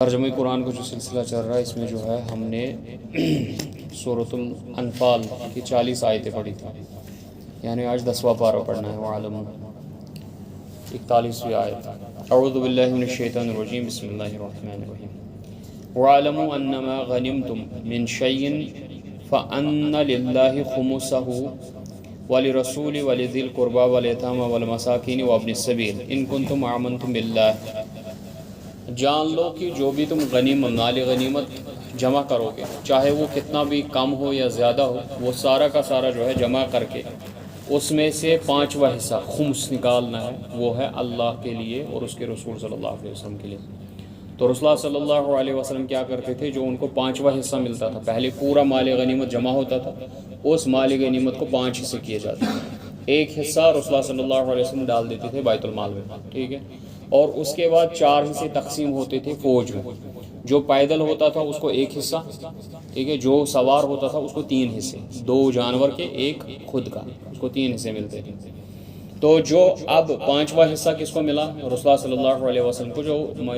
ترجمہ قرآن کا جو سلسلہ چل رہا ہے اس میں جو ہے ہم نے سورۃ الانفال کی 40 آیتیں پڑھی تھیں، یعنی آج 10واں پارہ پڑھنا ہے۔ وعلم 41ویں آیت۔ اعوذ باللہ من الشیطان الرجیم، بسم اللہ الرحمن الرحیم۔ وعلموا انما غنمتم من شیء فان للہ خمسہ ولرسول ولذی القربى والیتامى والمساکین وابن السبیل ان کنتم آمنتم باللہ۔ جان لو کہ جو بھی تم مال غنیمت جمع کرو گے، چاہے وہ کتنا بھی کم ہو یا زیادہ ہو، وہ سارا کا سارا جو ہے جمع کر کے اس میں سے 5واں حصہ خمس نکالنا ہے، وہ ہے اللہ کے لیے اور اس کے رسول صلی اللہ علیہ وسلم کے لیے۔ تو رسول اللہ صلی اللہ علیہ وسلم کیا کرتے تھے، جو ان کو 5واں حصہ ملتا تھا، پہلے پورا مال غنیمت جمع ہوتا تھا، اس مال غنیمت کو 5 حصے کیے جاتے تھے۔ ایک حصہ رسول اللہ صلی اللہ علیہ وسلم ڈال دیتے تھے بیت المال میں، ٹھیک ہے، اور اس کے بعد 4 حصے تقسیم ہوتے تھے فوج میں۔ جو پیدل ہوتا تھا اس کو 1 حصہ، ٹھیک ہے، جو سوار ہوتا تھا اس کو 3 حصے، 2 جانور کے 1 خود کا، اس کو 3 حصے ملتے تھے۔ تو جو اب 5واں حصہ کس کو ملا، رسول اللہ صلی اللہ علیہ وسلم کو، جو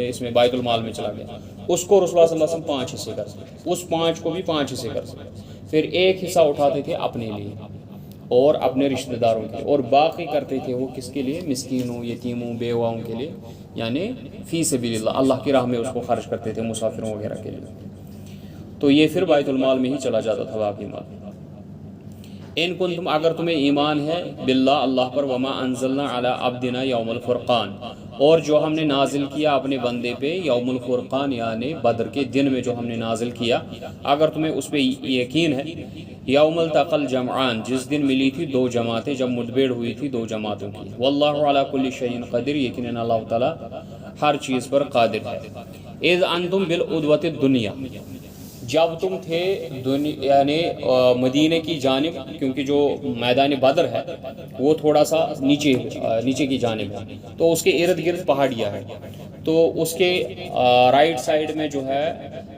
اس میں بیت المال میں چلا گیا، اس کو رسول اللہ صلی اللہ علیہ وسلم 5 حصے کر سکتے، اس 5 کو بھی 5 حصے کر سکتے۔ پھر 1 حصہ اٹھاتے تھے اپنے لیے اور اپنے رشتہ داروں کے، اور باقی کرتے تھے وہ کس کے لیے، مسکینوں، یتیموں، بیواؤں کے لیے، یعنی فی سبیل اللہ، اللہ کی راہ میں اس کو خرچ کرتے تھے، مسافروں وغیرہ کے لیے۔ تو یہ پھر بیت المال میں ہی چلا جاتا تھا باقی مال۔ ان کنتم، اگر تمہیں ایمان ہے، باللہ، اللہ پر، وما انزلنا علی عبدنا یوم الفرقان، اور جو ہم نے نازل کیا اپنے بندے پہ یوم الفرقان، یعنی بدر کے دن میں جو ہم نے نازل کیا، اگر تمہیں اس پہ یقین ہے، یوم التقى الجمعان، جس دن ملی تھی 2 جماعتیں، جب مدبیڑ ہوئی تھی 2 جماعتوں کی، واللہ علی کل شیء قدیر، یقیناً اللہ تعالیٰ ہر چیز پر قادر ہے۔ اذ انتم بالعدوۃ الدنیا، جب تم تھے یعنی مدینے کی جانب، کیونکہ جو میدان بدر ہے وہ تھوڑا سا نیچے کی جانب ہے، تو اس کے ارد گرد پہاڑیاں ہے، تو اس کے رائٹ سائڈ میں جو ہے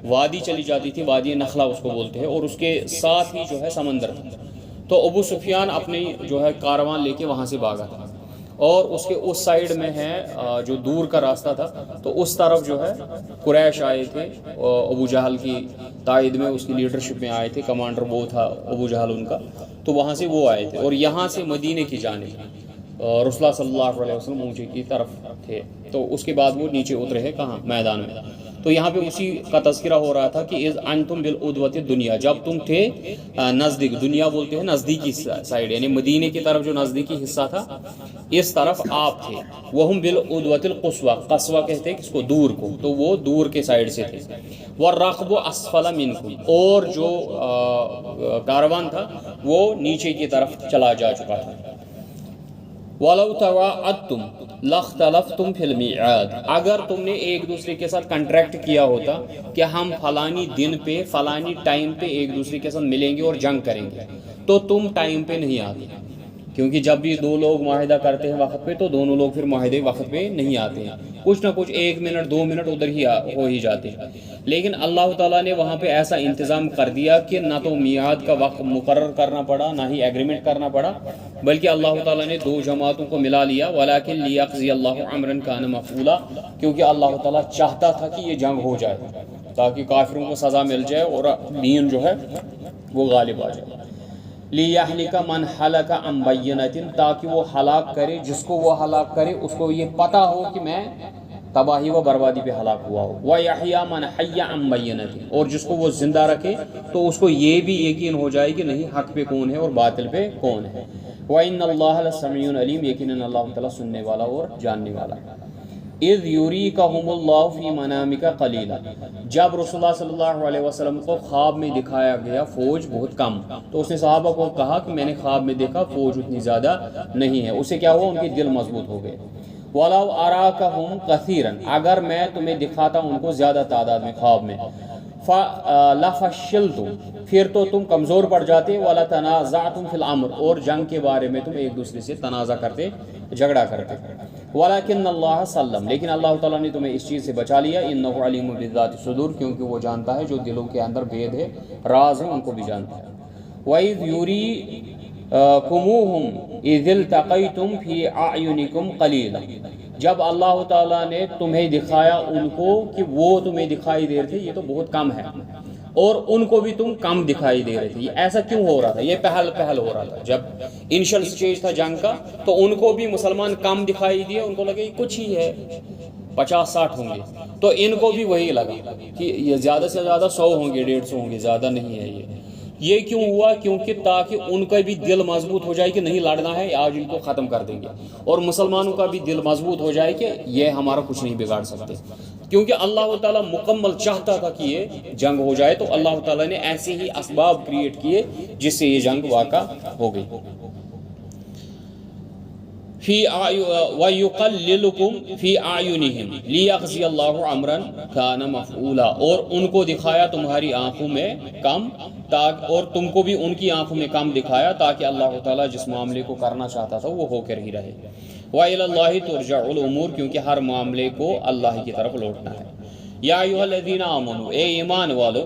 وادی چلی جاتی تھی، وادی نخلا اس کو بولتے ہیں، اور اس کے ساتھ ہی جو ہے سمندر تھا۔ تو ابو سفیان اپنی جو ہے کاروان لے کے وہاں سے بھاگا تھا، اور اس کے اس سائیڈ میں ہے جو دور کا راستہ تھا، تو اس طرف جو ہے قریش آئے تھے، ابو جہل کی تائید میں، اس کی لیڈرشپ میں آئے تھے، کمانڈر وہ تھا ابو جہل ان کا، تو وہاں سے وہ آئے تھے، اور یہاں سے مدینے کی جانب رسول اللہ صلی اللہ علیہ وسلم اونچے کی طرف تھے، تو اس کے بعد وہ نیچے اترے ہیں کہاں، میدان میں۔ تو یہاں پہ اسی کا تذکرہ ہو رہا تھا کہ اذ انتم بالعدوۃ الدنیا، جب تم تھے نزدیک، دنیا بولتے ہیں نزدیکی سائڈ، یعنی مدینے کی طرف جو نزدیکی حصہ تھا، اس طرف آپ تھے، وہم بالعدوۃ القصویٰ، قصویٰ کہتے ہیں کس کو، دور کو، تو وہ دور کے سائڈ سے تھے، والرکب اسفل منکم، اور جو کاروان تھا وہ نیچے کی طرف چلا جا چکا تھا۔ وَلَوْ تَوَاعَدْتُمْ لَاخْتَلَفْتُمْ فِي الْمِيعَادِ، اگر تم نے ایک دوسرے کے ساتھ کنٹریکٹ کیا ہوتا کہ ہم فلانی دن پہ فلانی ٹائم پہ ایک دوسرے کے ساتھ ملیں گے اور جنگ کریں گے، تو تم ٹائم پہ نہیں آتے، کیونکہ جب بھی 2 لوگ معاہدہ کرتے ہیں وقت پہ، تو دونوں لوگ پھر معاہدے وقت پہ نہیں آتے ہیں، کچھ نہ کچھ 1 منٹ 2 منٹ ادھر ہی ہو ہی جاتے ہیں۔ لیکن اللہ تعالیٰ نے وہاں پہ ایسا انتظام کر دیا کہ نہ تو میعاد کا وقت مقرر کرنا پڑا، نہ ہی ایگریمنٹ کرنا پڑا، بلکہ اللہ تعالیٰ نے 2 جماعتوں کو ملا لیا، وَلَٰكِن لِيَقْضِيَ اللَّهُ أَمْرًا كَانَ مَفْعُولًا، کیونکہ اللہ تعالیٰ چاہتا تھا کہ یہ جنگ ہو جائے، تاکہ کافروں کو سزا مل جائے اور دین جو ہے وہ غالب آ جائے۔ لِيَحْلِكَ مَنْ حَلَكَ عَنْ بَيِّنَةٍ، تاکہ وہ ہلاک کرے جس کو وہ ہلاک کرے، اس کو یہ پتہ ہو کہ میں تباہی و بربادی پہ ہلاک ہوا ہو، وَيَحْيَىٰ مَنْ حَيَّ عَنْ بَيِّنَةٍ، اور جس کو وہ زندہ رکھے تو اس کو یہ بھی یقین ہو جائے کہ نہیں، حق پہ کون ہے اور باطل پہ کون ہے۔ وَإِنَّ اللَّهَ لَسَمِيعٌ عَلِيمٌ، یقیناً اللہ تعالیٰ سننے والا اور جاننے والا ہے۔ اذ یریکہم اللہ فی منامک قلیلا، جب رسول اللہ صلی اللہ علیہ وسلم کو خواب میں دکھایا گیا فوج بہت کم، تو اس نے صحابہ کو کہا کہ میں نے خواب میں دیکھا فوج اتنی زیادہ نہیں ہے، اسے کیا ہوا، ان کے دل مضبوط ہو گئے۔ وَلَوْ أَرَاكَهُمْ كَثِيرًا، اگر میں تمہیں دکھاتا ان کو زیادہ تعداد میں خواب میں، لَفَشِّلْتُمْ، پھر تو تم کمزور پڑ جاتے، وَلَتَنَازَعْتُمْ فِي الْأَمْرِ، اور جنگ کے بارے میں تم ایک دوسرے سے تنازع کرتے، جھگڑا کرتے۔ وَلَكِنَّ اللَّهَ سَلَّمَ، لیکن اللہ تعالیٰ نے تمہیں اس چیز سے بچا لیا، إِنَّهُ عَلِيمٌ بِذَاتِ الصُّدُورِ، کیونکہ وہ جانتا ہے جو دلوں کے اندر بید ہے، راز ہے، ان کو بھی جانتا ہے۔ وَإِذْ يُرِيكُمُوهُمْ إِذِ الْتَقَيْتُمْ فِي أَعْيُنِكُمْ قَلِيلًا، جب اللہ تعالیٰ نے تمہیں دکھایا ان کو کہ وہ تمہیں دکھائی دے رہے تھے یہ تو بہت کم ہے، اور ان کو بھی تم کم دکھائی دے رہے تھے. یہ ایسا کیوں ہو رہا تھا؟ یہ پہل ہو رہا تھا. جب انیشل سٹیج تھا جنگ کا تو ان کو بھی مسلمان کم دکھائی دیے، ان کو لگے کچھ ہی ہے، 50-60 ہوں گے. تو ان کو بھی وہی لگا کہ یہ زیادہ سے زیادہ 100 ہوں گے، 150 ہوں گے، زیادہ نہیں ہے. یہ کیوں ہوا؟ کیونکہ تاکہ ان کا بھی دل مضبوط ہو جائے کہ نہیں لڑنا ہے، آج ان کو ختم کر دیں گے، اور مسلمانوں کا بھی دل مضبوط ہو جائے کہ یہ ہمارا کچھ نہیں بگاڑ سکتے. کیونکہ اللہ تعالیٰ مکمل چاہتا تھا کہ یہ جنگ ہو جائے، تو اللہ تعالیٰ نے ایسے ہی اسباب کریٹ کیے جس سے یہ جنگ واقع ہو گئی. وَيُقَلِّلُكُمْ فِي أَعْيُنِهِمْ لِيَقْضِيَ اللَّهُ أَمْرًا كَانَ مَفْعُولًا، اور ان کو دکھایا تمہاری آنکھوں میں کم، اور تم کو بھی ان کی آنکھوں میں کم دکھایا تاکہ اللہ تعالیٰ جس معاملے کو کرنا چاہتا تھا وہ ہو کر ہی رہے. وَإِلَى اللَّهِ تُرْجَعُ الْأُمُورُ، کیونکہ ہر معاملے کو اللہ کی طرف لوٹنا ہے. یا ایھا الذین آمنوا، اے ایمان والو،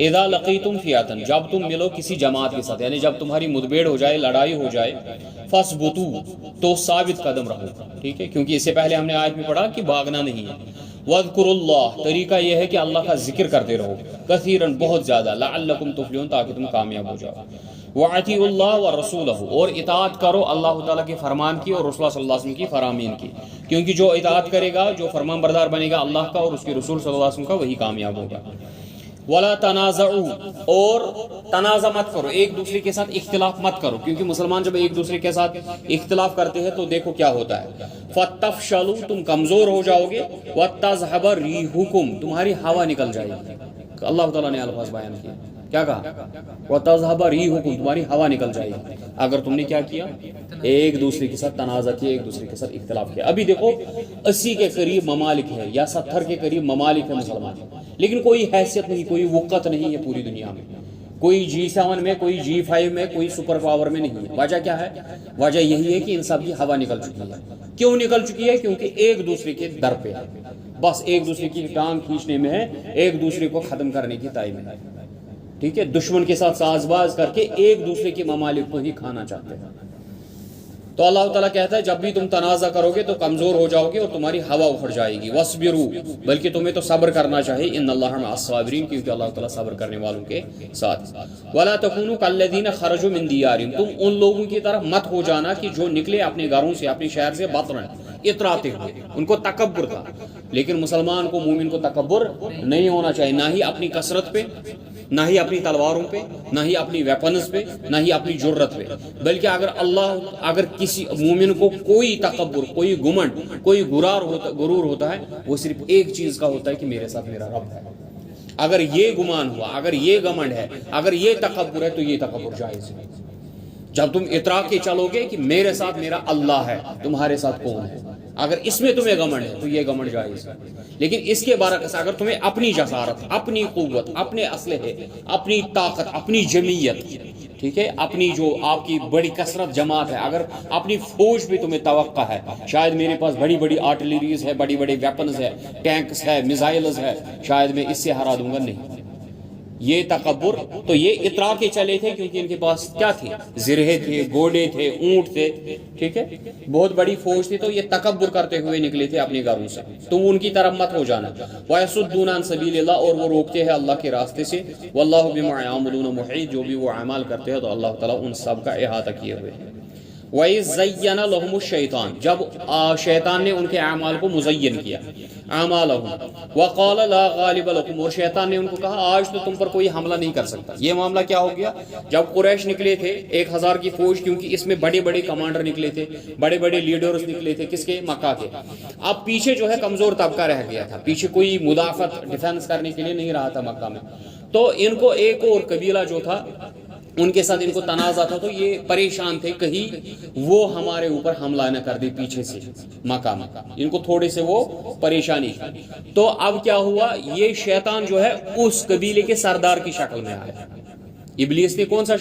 اذا لقیتم فئۃ، جب تم ملو کسی جماعت کے ساتھ، یعنی جب تمہاری مدبیڑ ہو جائے، لڑائی ہو جائے، فاثبتوا، تو ثابت قدم رہو. ٹھیک ہے، کیونکہ اس سے پہلے ہم نے آیت میں پڑھا کہ بھاگنا نہیں ہے. واذکروا اللہ، طریقہ یہ ہے کہ اللہ کا ذکر کرتے رہو، کثیرا، بہت زیادہ، لعلکم تفلحون، تاکہ تم کامیاب ہو جاؤ. وَأَطِیعُوا اللَّهَ وَرَسُولَهُ، اور اطاعت کرو اللہ تعالیٰ کے فرمان کی اور رسول اللہ صلی اللہ علیہ وسلم کی فرامین کی، کیونکہ جو اطاعت کرے گا، جو فرمان بردار بنے گا اللہ کا اور اس کے رسول صلی اللہ علیہ وسلم کا، وہی کامیاب ہوگا. وَلَا تَنَازَعُوا، اور تنازع مت کرو، ایک دوسرے کے ساتھ اختلاف مت کرو، کیونکہ مسلمان جب ایک دوسرے کے ساتھ اختلاف کرتے ہیں تو دیکھو کیا ہوتا ہے. فَتَفْشَلُوا، تم کمزور ہو جاؤ گے، وَتَذْهَبَ رِيحُكُمْ، تمہاری ہوا نکل جائے گی. اللہ تعالیٰ نے الفاظ بیان کیا، کیا کہا؟ وَتَذْهَبَ رِيحُكُمْ، تمہاری ہوا نکل جائے گی اگر تم نے کیا کیا؟ ایک دوسرے کے ساتھ تنازع کیا، ایک دوسرے کے ساتھ اختلاف کیا. ابھی دیکھو 80 کے قریب ممالک ہے یا 70 کے قریب ممالک ہے مسلمان، لیکن کوئی حیثیت نہیں، کوئی وقت نہیں ہے پوری دنیا میں، کوئی G7 میں، کوئی G5 میں، کوئی سپر پاور میں نہیں ہے. وجہ کیا ہے؟ وجہ یہی ہے کہ ان سب کی ہوا نکل چکی ہے. کیوں نکل چکی ہے؟ کیونکہ ایک دوسرے کے در پہ ہے، بس ایک دوسرے کی ٹانگ کھینچنے میں ہے، ایک دوسرے کو ختم کرنے کی تائی میں ہے. ٹھیک ہے، دشمن کے ساتھ ساز باز کر کے ایک دوسرے کے ممالک کو ہی کھانا چاہتے ہیں. تو اللہ تعالیٰ کہتا ہے جب بھی تم تنازع کرو گے تو کمزور ہو جاؤ گے اور تمہاری ہوا اکھڑ جائے گی. وَاصْبِرُوا، بلکہ تمہیں تو صبر کرنا چاہیے. ان اللہ مع الصابرین، کیونکہ اللہ تعالیٰ صبر کرنے والوں کے ساتھ. وَلَا تَكُونُوا كَالَّذِينَ خَرَجُوا مِن دِيَارِهِمْ، تم ان لوگوں کی طرح مت ہو جانا کہ جو نکلے اپنے گھروں سے، اپنے شہر سے، بطرًا، اتراتے ہوئے. ان کو تکبر تھا، لیکن مسلمان کو، مومن کو تکبر نہیں ہونا چاہیے، نہ ہی اپنی کثرت پہ، نہ ہی اپنی تلواروں پہ، نہ ہی اپنی ویپنز پہ، نہ ہی اپنی جرت پہ. بلکہ اگر کسی مومن کو کوئی تکبر، کوئی گمنڈ، کوئی غرور ہوتا ہے، وہ صرف ایک چیز کا ہوتا ہے کہ میرے ساتھ میرا رب ہے. اگر یہ گمان ہوا، اگر یہ گمنڈ ہے، اگر یہ تکبر ہے، تو یہ تکبر جائز ہے. جب تم اترا کے چلو گے کہ میرے ساتھ میرا اللہ ہے، تمہارے ساتھ کون ہے، اگر اس میں تمہیں گمنڈ ہے تو یہ گمنڈ جائز ہے. لیکن اس کے برعکس اگر تمہیں اپنی جسارت، اپنی قوت، اپنے اسلحے، اپنی طاقت، اپنی جمعیت، ٹھیک ہے، اپنی جو آپ کی بڑی کثرت جماعت ہے، اگر اپنی فوج بھی تمہیں توقع ہے، شاید میرے پاس بڑی بڑی آرٹلریز ہے، بڑی بڑی ویپنز ہے، ٹینکس ہے، میزائلز ہے، شاید میں اس سے ہرا دوں گا، نہیں. یہ تکبر، تو یہ اترا کے چلے تھے کیونکہ ان کے پاس کیا تھے؟ زرہے تھے، گھوڑے تھے، اونٹ تھے، ٹھیک ہے، بہت بڑی فوج تھی. تو یہ تکبر کرتے ہوئے نکلے تھے اپنے گھروں سے. تم ان کی طرف مت ہو جانا. وَيَصُدُّونَ عَن سَبِيلِ اللَّهِ، اور وہ روکتے ہیں اللہ کے راستے سے. وَاللَّهُ بِمَا يَعْمَلُونَ مُحِيطٌ، جو بھی وہ اعمال کرتے ہیں تو اللہ تعالیٰ ان سب کا احاطہ کیے ہوئے ہیں. وَإِذْ زَيَّنَ لَهُمُ الشَّيْطَانُ، جب شیطان نے ان کے اعمال کو مزین کیا، اعمالهم، وَقَالَ لَا غَالِبَ لَكُمْ، اور شیطان نے ان کو کہا آج تو تم پر کوئی حملہ نہیں کر سکتا. یہ معاملہ کیا ہو گیا؟ جب قریش نکلے تھے 1000 کی فوج، کیونکہ اس میں بڑے بڑے کمانڈر نکلے تھے، بڑے بڑے لیڈرز نکلے تھے، کس کے؟ مکہ کے. اب پیچھے جو ہے کمزور طبقہ رہ گیا تھا، پیچھے کوئی مدافعت، ڈیفینس کرنے کے لیے نہیں رہا تھا مکہ میں. تو ان کو ایک اور قبیلہ جو تھا ان کے ساتھ ان کو تنازع تھا، تو یہ پریشان تھے کہیں وہ ہمارے اوپر حملہ نہ کر دے پیچھے سے مکہ میں. ان کو تھوڑے سے وہ پریشانی. تو اب کیا ہوا؟ یہ شیطان جو ہے اس قبیلے کے سردار کی شکل میں آیا. ابلیس نے کون سا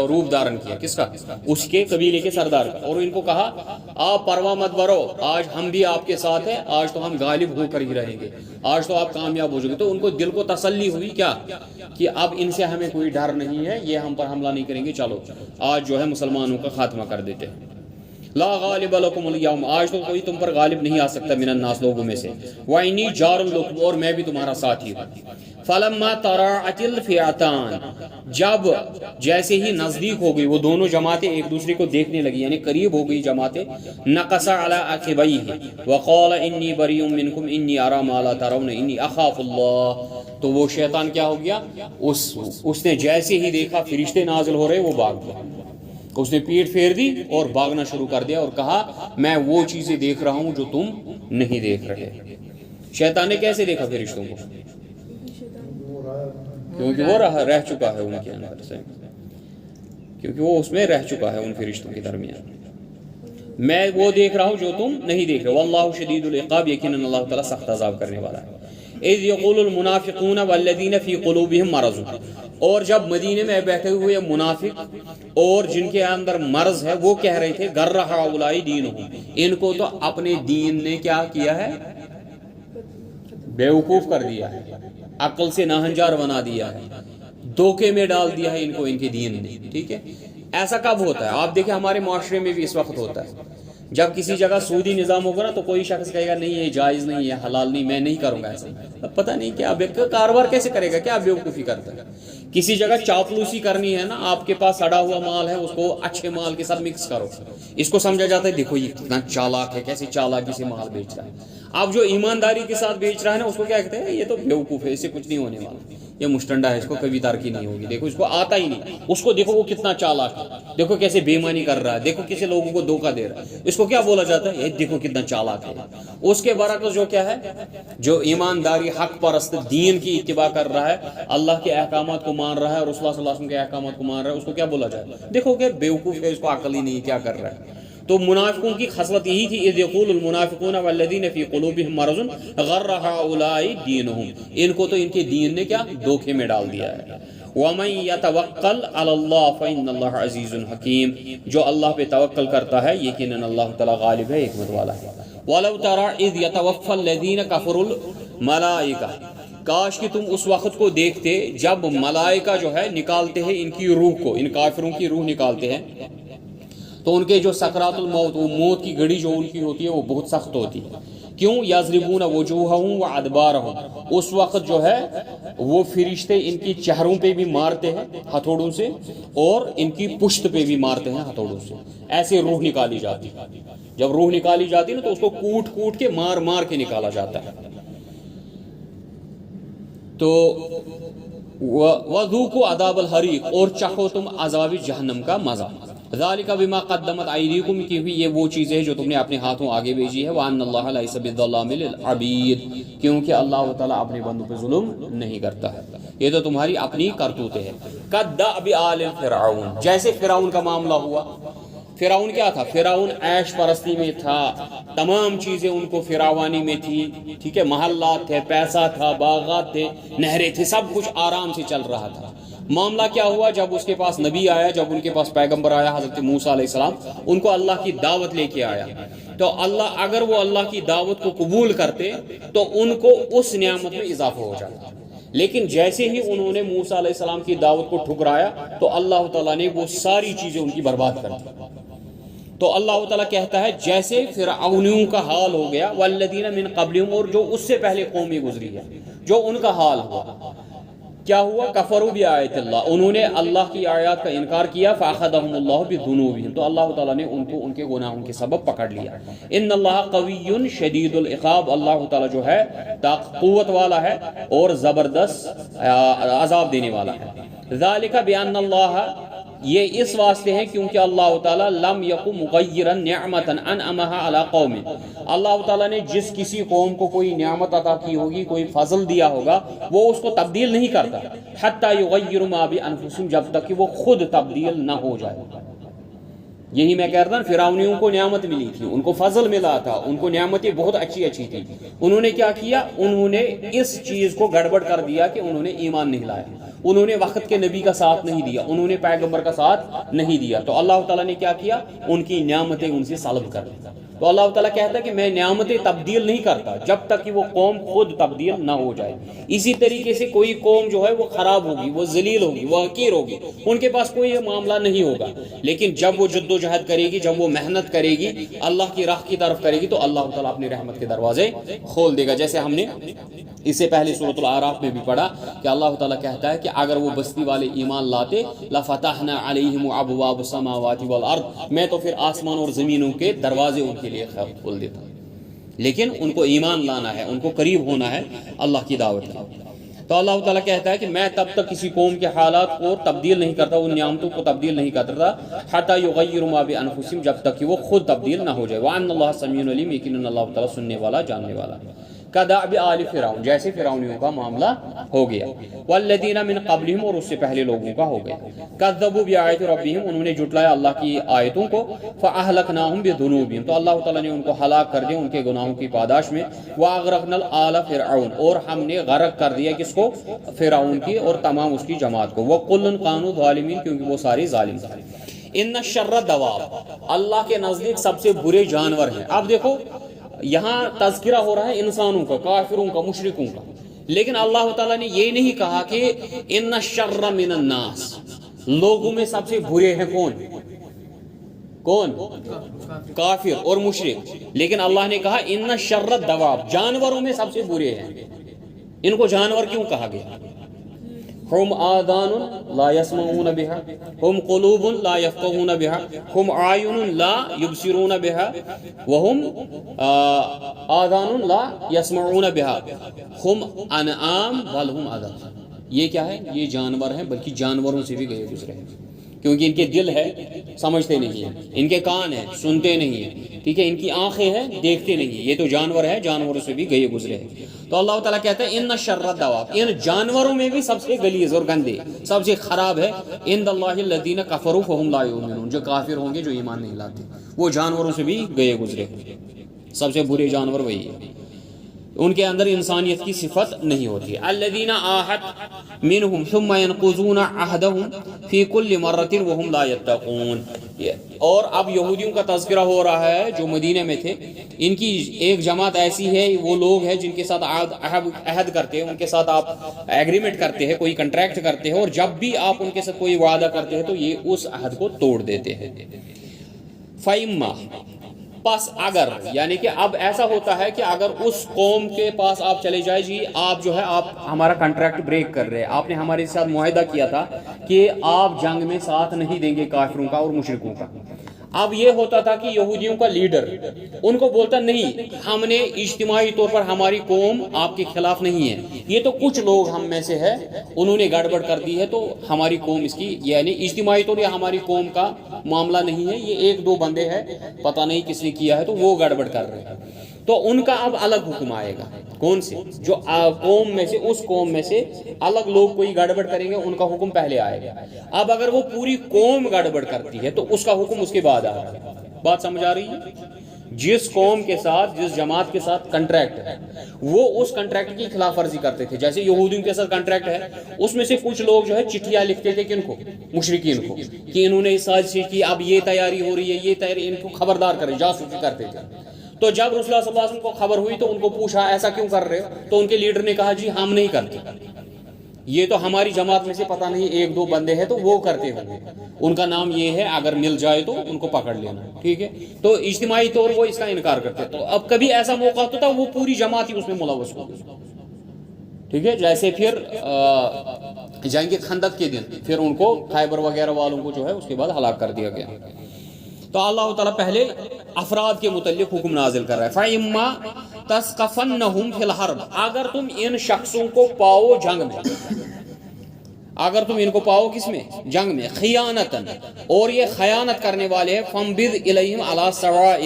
روپ دارن کیا؟ کس کا؟ اس کے قبیلے کے سردار کا. اور ان کو کہا آپ پرواہ مت برو، آج ہم بھی آپ کے ساتھ ہیں، آج تو ہم غالب ہو کر ہی رہیں گے، آج تو آپ کامیاب ہو جائیں گے. تو ان کو دل کو تسلی ہوئی کیا کہ اب ان سے ہمیں کوئی ڈر نہیں ہے، یہ ہم پر حملہ نہیں کریں گے، چلو آج جو ہے مسلمانوں کا خاتمہ کر دیتے ہیں. لا غالب لکم الیوم، آج تو کوئی تم پر غالب نہیں آ سکتا من الناس، لوگوں میں سے، وانی جار لکم، اور میں بھی تمہارا ساتھی ہوں۔ فلما تراءت الفئتان، جب جیسے ہی نزدیک ہو گئی وہ دونوں جماعتیں ایک دوسرے کو دیکھنے لگی، یعنی قریب ہو گئی جماعتیں، نقص علی عقبیہ وقال انی بریء منکم انی اری ما لا ترون انی اخاف اللہ، تو وہ شیطان کیا ہو گیا، اس نے جیسے ہی دیکھا فرشتے نازل ہو رہے وہ بھاگ گیا، اس نے پیٹ پھیر دی اور بھاگنا شروع کر دیا اور کہا میں وہ چیزیں دیکھ رہا ہوں جو تم نہیں دیکھ رہے۔ شیطان نے کیسے دیکھا فرشتوں کو؟ کیونکہ وہ رہ چکا ہے ان کے اندر سے، کیونکہ وہ اس میں رہ چکا ہے ان فرشتوں کے درمیان۔ میں وہ دیکھ رہا ہوں جو تم نہیں دیکھ رہے، واللہ شدید العقاب، یقیناً اللہ تعالیٰ سخت عذاب کرنے والا ہے۔ اذ یقول المنافقون والذین فی قلوبہم مرض، اور جب مدینے میں بیٹھے ہوئے منافق اور جن کے اندر مرض ہے وہ کہہ رہے تھے غر ہؤلاء دینہم، ان کو تو اپنے دین نے کیا کیا ہے، بیوقوف کر دیا ہے، عقل سے ناہنجار بنا دیا ہے، دھوکے میں ڈال دیا ہے ان کو ان کے دین نے۔ ٹھیک ہے، ایسا کب ہوتا ہے؟ آپ دیکھیں ہمارے معاشرے میں بھی اس وقت ہوتا ہے، جب کسی جگہ سودی نظام ہوگا نا تو کوئی شخص کہے گا نہیں یہ جائز نہیں، یہ حلال نہیں، میں نہیں کروں گا ایسا۔ اب پتہ نہیں کیا کاروبار کیسے کرے گا، کیا بیوقوفی کرتا ہے۔ کسی جگہ چاپلوسی کرنی ہے نا، آپ کے پاس سڑا ہوا مال ہے اس کو اچھے مال کے ساتھ مکس کرو، اس کو سمجھا جاتا ہے دیکھو یہ کتنا چالاک ہے، کیسے چالاکی سے مال بیچ رہا ہے۔ اب جو ایمانداری کے ساتھ بیچ رہا ہے نا اس کو کیا کہتے ہیں، یہ تو بیوقوف ہے، اس سے کچھ نہیں ہونے والا، یہ مشٹنڈا ہے، اس کو کبھی ترقی نہیں ہوگی، دیکھو اس کو آتا ہی نہیں، اس کو دیکھو وہ کتنا چالاک ہے، دیکھو کیسے بے ایمانی کر رہا ہے، دیکھو کیسے لوگوں کو دھوکہ دے رہا ہے، اس کو کیا بولا جاتا ہے، یہ دیکھو کتنا چالاک ہے۔ اس کے برعکس جو کیا ہے، جو ایمانداری حق پرست دین کی اتباع کر رہا ہے، اللہ کے احکامات کو مان رہا ہے اور رسول اللہ صلی اللہ علیہ وسلم کے احکامات کو مان رہا ہے، اس کو کیا بولا جائے، دیکھو کہ بیوقوف ہے، اس کو عقل ہی نہیں، کیا کر رہا ہے۔ تو منافقوں کی خصلت یہی تھی، اذ یقول المنافقون والذین فی قلوبہم مرض غر ہؤلاء دینہم، ان کو تو ان کے دین نے کیا دھوکے میں ڈال دیا ہے۔ ومن یتوکل علی اللہ فإن اللہ عزیز حکیم، جو اللہ پہ توکل کرتا ہے یقیناً اللہ تعالیٰ غالب ہے، حکمت والا ہے۔ وَلَوْ تَرَى إِذْ يَتَوَفَّى الَّذِينَ كَفَرُوا الْمَلَائِكَةَ، کاش کہ تم اس وقت کو دیکھتے جب ملائکہ جو ہے نکالتے ہیں ان کی روح کو، ان کافروں کی روح نکالتے ہیں، تو ان کے جو سکرات الموت، وہ موت کی گھڑی جو ان کی ہوتی ہے وہ بہت سخت ہوتی ہے۔ کیوں؟ یضربون وجوہہم وادبارہم، اس وقت جو ہے وہ فرشتے ان کی چہروں پہ بھی مارتے ہیں ہتھوڑوں سے اور ان کی پشت پہ بھی مارتے ہیں ہتھوڑوں سے، ایسے روح نکالی جاتی۔ جب روح نکالی جاتی نا تو اس کو کوٹ کوٹ کے مار مار کے نکالا جاتا ہے۔ تو وَذُوقُوا عَذَابَ الْحَرِيقِ، اور چکھو تم عذاب جہنم کا مزہ۔ ذَلِكَ بِمَا قَدَّمَتْ أَيْدِيكُمْ، کہ یہ وہ چیزیں ہیں جو تم نے اپنے ہاتھوں آگے بھیجی ہے، وَأَنَّ اللَّهَ لَيْسَ بِالظَّلَّامِ لِلْعَبِيدِ، کیونکہ اللہ تعالیٰ اپنے بندوں پہ ظلم نہیں کرتا ہے، یہ تو تمہاری اپنی کرتوتیں ہیں۔ كَدَّأْبِ آلِ فِرْعَوْنَ، جیسے فرعون کا معاملہ ہوا۔ فرعون کیا تھا؟ فرعون عیش پرستی میں تھا، تمام چیزیں ان کو فراوانی میں تھی، ٹھیک ہے، محلات تھے، پیسہ تھا، باغات تھے، نہریں تھے، سب کچھ آرام سے چل رہا تھا۔ معاملہ کیا ہوا؟ جب اس کے پاس نبی آیا، جب ان کے پاس پیغمبر آیا حضرت موسیٰ علیہ السلام، ان کو اللہ کی دعوت لے کے آیا، تو اللہ اگر وہ اللہ کی دعوت کو قبول کرتے تو ان کو اس نعمت میں اضافہ ہو جاتا، لیکن جیسے ہی انہوں نے موسیٰ علیہ السلام کی دعوت کو ٹھکرایا تو اللہ تعالیٰ نے وہ ساری چیزیں ان کی برباد کر دی۔ تو اللہ تعالیٰ کہتا ہے جیسے فرعونیوں کا حال ہو گیا، والذین من قبلہم، اور جو اس سے پہلے قومیں گزری ہے جو ان کا حال ہوا، کیا ہوا؟ کفروا بآیات اللہ، انہوں نے اللہ کی آیات کا انکار کیا، فاخذہم اللہ بذنوبہم، تو اللہ تعالیٰ نے ان کو ان کے گناہوں کے سبب پکڑ لیا۔ ان اللہ قوی شدید العقاب، اللہ تعالیٰ جو ہے قوت والا ہے اور زبردست عذاب دینے والا ہے۔ ذالک بان اللہ، یہ اس واسطے ہے کیونکہ اللہ تعالیٰ لم یکن مغیرا نعمتا انعمها علی قوم، اللہ تعالیٰ نے جس کسی قوم کو کوئی نعمت عطا کی ہوگی، کوئی فضل دیا ہوگا، وہ اس کو تبدیل نہیں کرتا، حتی یغیروا ما بانفسہم، جب تک کہ وہ خود تبدیل نہ ہو جائے۔ یہی میں کہہ رہا ہوں، فرعونیوں کو نعمت ملی تھی، ان کو فضل ملا تھا، ان کو نعمتیں بہت اچھی اچھی تھی، انہوں نے کیا کیا؟ انہوں نے اس چیز کو گڑبڑ کر دیا کہ انہوں نے ایمان نہیں لایا، انہوں نے وقت کے نبی کا ساتھ نہیں دیا، انہوں نے پیغمبر کا ساتھ نہیں دیا، تو اللہ تعالیٰ نے کیا کیا؟ ان کی نعمتیں ان سے سلب کر دی۔ تو اللہ تعالیٰ کہتا ہے کہ میں نعمتیں تبدیل نہیں کرتا جب تک کہ وہ قوم خود تبدیل نہ ہو جائے. اسی طریقے سے کوئی قوم جو ہے وہ خراب ہوگی، وہ ذلیل ہوگی، وہ حقیر ہوگی، ان کے پاس کوئی معاملہ نہیں ہوگا، لیکن جب وہ جد و جہد کرے گی، جب وہ محنت کرے گی، اللہ کی راہ کی طرف کرے گی، تو اللہ تعالیٰ اپنی رحمت کے دروازے کھول دے گا. جیسے ہم نے اس سے پہلے سورۃ الاعراف میں بھی پڑھا کہ اللہ تعالیٰ کہتا ہے کہ اگر وہ بستی والے ایمان لاتے لفتحنا علیہم ابواب السماوات والارض، میں تو پھر آسمان اور زمینوں کے دروازے ان کے لیے کھول دیتا. لیکن ان کو ایمان لانا ہے، ان کو قریب ہونا ہے اللہ کی دعوت کا. تو اللہ تعالیٰ کہتا ہے کہ میں تب تک کسی قوم کے حالات کو تبدیل نہیں کرتا، ان نعمتوں کو تبدیل نہیں کرتا، حتی یغیروا ما بانفسہم، جب تک کہ وہ خود تبدیل نہ ہو جائے. وان اللہ سمیع علیم، یقیناً اللہ تعالیٰ سننے والا، جاننے والا. کدأب آل فرعون، جیسے فرعونیوں کا معاملہ ہو گیا. والذین من قبلہم، اور اس سے پہلے لوگوں کا ہو گیا. کذبوا بآیات ربہم، انہوں نے جھٹلایا اللہ کی آیتوں کو. فأہلکناہم بذنوبہم، تو اللہ تعالیٰ نے ان کو ہلاک کر دیا ان کے گناہوں کی پاداش میں. وأغرقنا آل فرعون، اور ہم نے غرق کر دیا کس کو؟ فرعون کی اور تمام اس کی جماعت کو. وکل کانوا ظالمین، کیونکہ وہ سارے ظالم تھے. ان الشر الدواب، اللہ کے نزدیک سب سے برے جانور ہیں. اب دیکھو یہاں تذکرہ ہو رہا ہے انسانوں کا، کافروں کا، مشرکوں کا، لیکن اللہ تعالیٰ نے یہ نہیں کہا کہ ان الشر من الناس، لوگوں میں سب سے برے ہیں کون؟ کافر اور مشرک. لیکن اللہ نے کہا ان الشر الدواب، جانوروں میں سب سے برے ہیں. ان کو جانور کیوں کہا گیا؟ ہم آذان لا يسمعون بها، ہم قلوب لا يفقهون بها، ہم اعین لا يبصرون بها، وهم آذان لا يسمعون بها، ہم انعام بل هم اضل. یہ کیا ہے؟ یہ جانور ہیں، بلکہ جانوروں سے بھی گئے گزرے ہیں، کیونکہ ان کے دل ہے سمجھتے نہیں ہیں، ان کے کان ہیں سنتے نہیں ہیں، ٹھیک ہے، ان کی آنکھیں ہیں دیکھتے نہیں ہیں. یہ تو جانور ہے، جانوروں سے بھی گئے گزرے ہیں. تو اللہ تعالیٰ کہتا ہے ان شر الدواب، ان جانوروں میں بھی سب سے غلیظ اور گندے، سب سے خراب ہے عند اللہ الذین کفروا فہم لا یؤمنون، جو کافر ہوں گے، جو ایمان نہیں لاتے، وہ جانوروں سے بھی گئے گزرے. سب سے برے جانور وہی ہے، ان کے اندر انسانیت کی صفت نہیں ہوتی. الذین عاہدت منہم ثم ینقضون عہدہم فی کل مرۃ وہم لا یتقون. اور اب یہودیوں کا تذکرہ ہو رہا ہے جو مدینہ میں تھے. ان کی ایک جماعت ایسی ہے، وہ لوگ ہیں جن کے ساتھ عہد کرتے ہیں، ان کے ساتھ آپ ایگریمنٹ کرتے ہیں، کوئی کنٹریکٹ کرتے ہیں، اور جب بھی آپ ان کے ساتھ کوئی وعدہ کرتے ہیں تو یہ اس عہد کو توڑ دیتے ہیں. فَإِمَّا، پس اگر، یعنی کہ اب ایسا ہوتا ہے کہ اگر اس قوم کے پاس آپ چلے جائیں، جی آپ جو ہے آپ ہمارا کنٹریکٹ بریک کر رہے ہیں، آپ نے ہمارے ساتھ معاہدہ کیا تھا کہ آپ جنگ میں ساتھ نہیں دیں گے کافروں کا اور مشرکوں کا. اب یہ ہوتا تھا کہ یہودیوں کا لیڈر ان کو بولتا نہیں، ہم نے اجتماعی طور پر ہماری قوم آپ کے خلاف نہیں ہے، یہ تو کچھ لوگ ہم میں سے ہے، انہوں نے گڑبڑ کر دی ہے، تو ہماری قوم اس کی، یعنی اجتماعی طور یہ ہماری قوم کا معاملہ نہیں ہے، یہ ایک دو بندے ہیں، پتہ نہیں کس نے کیا ہے، تو وہ گڑبڑ کر رہے ہیں. تو ان کا اب الگ حکم آئے گا. کون سے؟ جو قوم میں سے، اس قوم میں سے الگ لوگ کوئی گڑبڑ کریں گے، ان کا حکم پہلے آئے گا. اب اگر وہ پوری قوم گڑبڑ کرتی ہے تو اس کا حکم اس کے بعد آ رہا ہے. بات سمجھ آ رہی ہے؟ جس قوم کے ساتھ، جس جماعت کے ساتھ کنٹریکٹ ہے، وہ اس کنٹریکٹ کی خلاف ورزی کرتے تھے. جیسے یہودیوں کے ساتھ کنٹریکٹ ہے، اس میں سے کچھ لوگ جو ہے چٹھیاں لکھتے تھے کن کو؟ مشرکین کو، کہ انہوں نے سازش کی، اب یہ تیاری ہو رہی ہے، یہ تیاری، ان کو خبردار کریں، جاسوسی کرتے تھے. تو جب رسول اللہ صلی اللہ علیہ وسلم کو خبر ہوئی تو ان کو پوچھا ایسا کیوں کر رہے ہو؟ تو ان کے لیڈر نے کہا جی ہم نہیں کرتے، یہ تو ہماری جماعت میں سے پتہ نہیں ایک دو بندے ہیں تو وہ کرتے ہوں گے، ان کا نام یہ ہے، اگر مل جائے تو ان کو پکڑ لینا. ٹھیک ہے، تو اجتماعی طور وہ اس کا انکار کرتے. تو اب کبھی ایسا موقع ہوتا تھا وہ پوری جماعت ہی اس میں ملوث ہو گئی. ٹھیک ہے، جیسے پھر جنگ خندق کے دن پھر ان کو خیبر وغیرہ والوں کو جو ہے اس کے بعد ہلاک کر دیا گیا. تو اللہ تعالیٰ پہلے افراد کے متعلق حکم نازل کر رہا ہے. فَإِمَّا تَثْقَفَنَّهُمْ فِي الْحَرْبِ، اگر تم ان شخصوں کو پاؤ جنگ میں، اگر تم ان کو پاؤ کس میں؟ جنگ میں. خیانتاً، اور یہ خیانت کرنے والے ہیں. فَانبِذْ إِلَيْهِمْ عَلَى سَوَاءٍ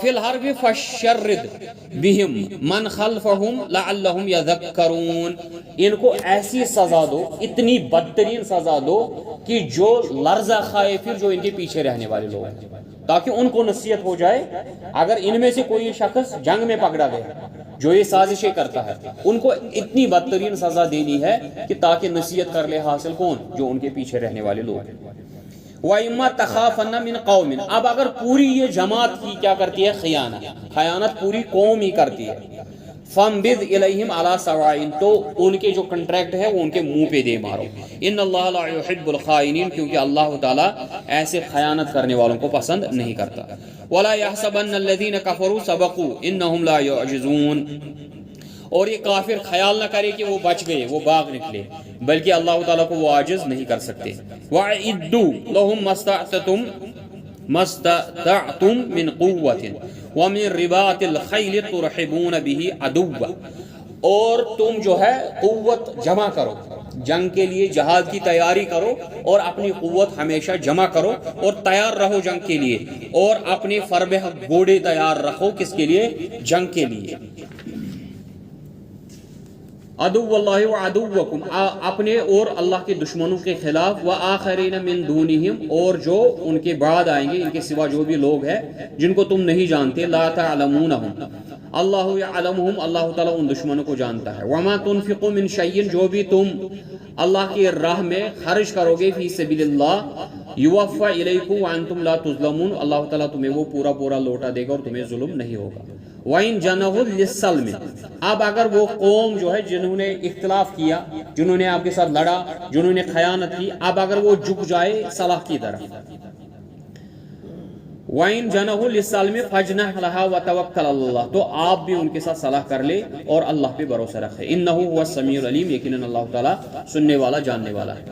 فِي الْحَرْبِ فَشَرِّدْ بِهِمْ مَنْ خَلْفَهُمْ لَعَلَّهُمْ يَذَكَّرُونَ. ان کو ایسی سزا دو، اتنی بدترین سزا دو کہ جو لرزہ کھائے پھر جو ان کے پیچھے رہنے والے لوگ ہیں، تاکہ ان کو نصیحت ہو جائے. اگر ان میں سے کوئی شخص جنگ میں پکڑا گیا جو یہ سازشیں کرتا ہے، ان کو اتنی بدترین سزا دینی ہے کہ تاکہ نصیحت کر لے حاصل کون؟ جو ان کے پیچھے رہنے والے لوگ ہیں. وَإِمَّا تَخَافَنَّ مِنْ قَوْمٍ، اب اگر پوری یہ جماعت کی کیا کرتی ہے؟ خیانت پوری قوم ہی کرتی ہے، فَانبِذْ إِلَيْهِمْ عَلَى سَوَاءٍ، تو ان کے جو کنٹریکٹ ہے وہ ان کے منہ پہ دے مارو. ان اللہ لا يحب الخائنین، کیونکہ اللہ تعالیٰ ایسے خیانت کرنے والوں کو پسند نہیں کرتا. وَلَا يَحْسَبَنَّ الَّذِينَ كَفَرُوا سَبَقُوا إِنَّهُمْ لَا يُعْجِزُونَ، اور یہ کافر خیال نہ کرے کہ وہ بچ گئے، وہ بھاگ نکلے، بلکہ اللہ تعالیٰ کو وہ عاجز نہیں کر سکتے. وَأَعِدُّوا لَهُم مَّا اسْتَطَعْتُم مِّن قُوَّةٍ وَمِن رِّبَاطِ الْخَيْلِ تُرْحِبُونَ بِهِ عَدُوَّ، اور تم جو ہے قوت جمع کرو، جنگ کے لیے جہاد کی تیاری کرو، اور اپنی قوت ہمیشہ جمع کرو اور تیار رہو جنگ کے لیے، اور اپنے فربہ گھوڑے تیار رکھو کس کے لیے؟ جنگ کے لیے. عدو اللہ و عدوکم، اپنے اور اللہ کے دشمنوں کے خلاف، وآخرین من دونہم، اور جو ان کے بعد آئیں گے، ان کے سوا جو بھی لوگ ہیں جن کو تم نہیں جانتے، لا تعلمونہم اللہ یعلمہم، اللہ تعالیٰ ان دشمنوں کو جانتا ہے. وما تنفقوا من شیء، جو بھی تم اللہ کی راہ میں خرچ کرو گے، فی سبیل اللہ، یوفی الیکم وانتم لا تظلمون، اللہ تعالیٰ تمہیں وہ پورا پورا لوٹا دے گا اور تمہیں ظلم نہیں ہوگا. وَإِن جَنَحُوا لِلسَّلْمِ، اب اگر وہ قوم جو ہے جنہوں نے اختلاف کیا، جنہوں نے آپ کے ساتھ لڑا، جنہوں نے خیانت کی، اب اگر وہ جھک جائے صلاح کی طرف، وَإِن جَنَحُوا لِلسَّلْمِ فَاجْنَحْ لَهَا وَتَوَكَّلْ عَلَى اللَّهِ، تو آپ بھی ان کے ساتھ صلاح کر لے اور اللہ پہ بھروسہ رکھے. إِنَّهُ هُوَ السَّمِيعُ الْعَلِيمُ، یقیناً اللہ تعالیٰ سننے والا جاننے والا ہے.